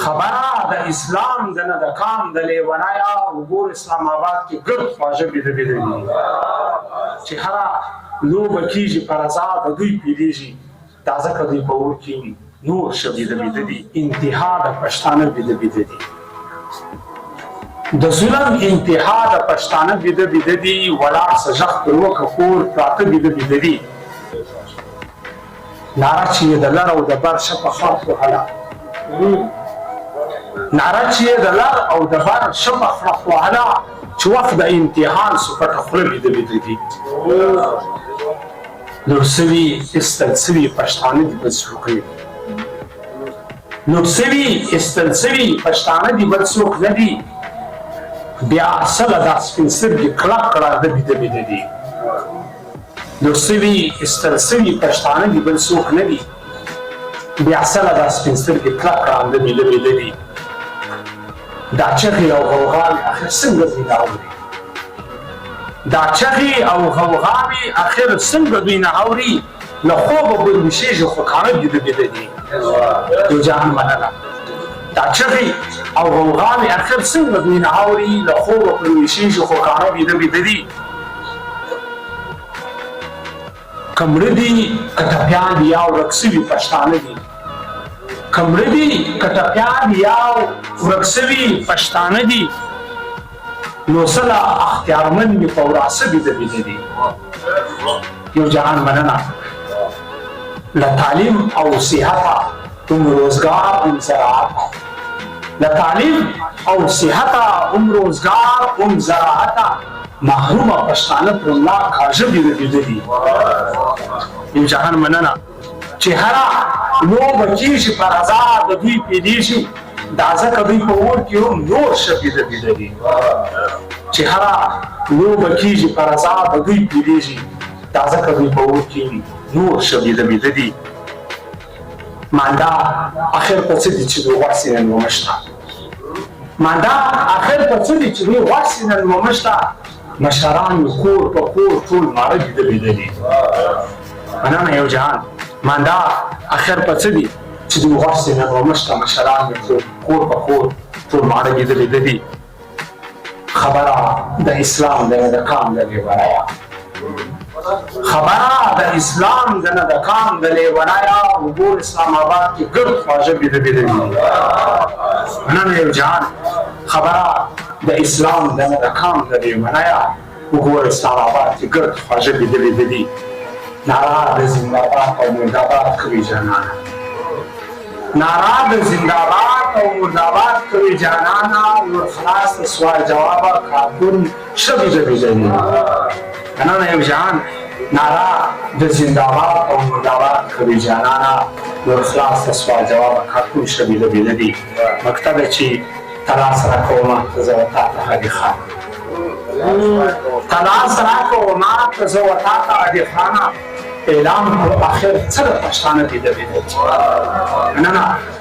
خبره د اسلام د نه د کام د لیونایا وګور اسلام آباد کې ګرد خواږه بیده بیده دي چې هره لوبه کېږي په رضا د دوی پیلېږي دا ځکه دوی په اور کې نور ښه بیده بیده دي انتها د پښتانه بیده بیده دي د ظلم انتها د پښتانه بیده بیده دي ولاړ سجخ پر وکه کور پراته بیده بیده دي ناره چې یې د لر او د بر شه په خاط وهله ناره چې یې د لر او د بر شه په خاط وهله چې وخت د امتحان سو پټه خوله بیده بیده دي نور سوي استل سوي پښتانه دي بل څوک نه دي نور سوي استل سوي پښتانه دي بل څوک نه دي بیا اصله دا سپین سترګې کلک کړه د بیده بیده دي نور سوي استل سوي پښتانه دي بل څوک نه دي بیا اصله دا سپین سترګې کلک کړه د بیده بیده دي دا چغې او غوغاوې اخر څنګه دوی نه اوري دا چغې او غوغاوې اخر څنګه دوی نه اوري له خوبه به ویښېږي خو کاڼه بیده بیده دي یو جهان مننه دا چغې او غوغاوې اخر څنګه دوی نه اوري له خوبه به ویښېږي خو کاڼه بیده بیده دي که مړه دي که ټپیان دي یا ورک سوي پښتانه دي که مړه دي که ټپیان دي یا ورک سوي پښتانه دي نو سله اختیارمند مې په وراسه بیده بیده دي یو جهان مننه له تعلیم او صحته هم روزګار هم زراعت له تعلیم او صحته هم روزګار هم زراعت محرومه پښتانه پر ملا کاږه بیده بیده دي یو جهان مننه چې هره لوبه کېږي په رضا د دوی پیلېږي دا ځکه دوی په اور کې هم نور ښه بیده بیده دي چې هره لوبه کېږي په رضا د دوی پیلېږي دا ځکه دوی په اور کې نور ښه بیده بیده دي مانده اخر په څه دي چې دوی غوږ سي نن ومشته مانده اخر په څه دي چې دوی غوږ سي نن ومشته مشران کور په کور ټول ماره بیده بیده دي مننه یو جهان مانده اخر په څه دي چې دوی غوږ سي نن ومشته مشران کور په کور ټول ماره بیده بیده دي خبره د اسلام د نه د کام د لیونایا خبره د اسلام د نه د کام د لیونایا وګور اسلام آباد کې ګرد خواږه بیده بیده دي مننه یو جهان خبره د اسلام د نه د کام د لیونایا وګور اسلام آباد کې ګرد خواږه بیده بیده دي ناره د زنده‌باد او مرده‌باد کوي جانانه ناره د زنده‌باد او مرده‌باد کوي جانانه ور خلاص د سوال جوابه کارکون ښه بیده بیده دي مننه یو جهان ناره د زنده‌باد او مرده‌باد کوي جانانه ور خلاص د سوال جوابه کارکون ښه بیده بیده دي مکتبه چې تلاس راکومه زه و تا ته هدي خان تلاس راکومه زه و تا ته هدي خانه اعلان کړو اخر څه د پښتانه بیده بیده دي مننه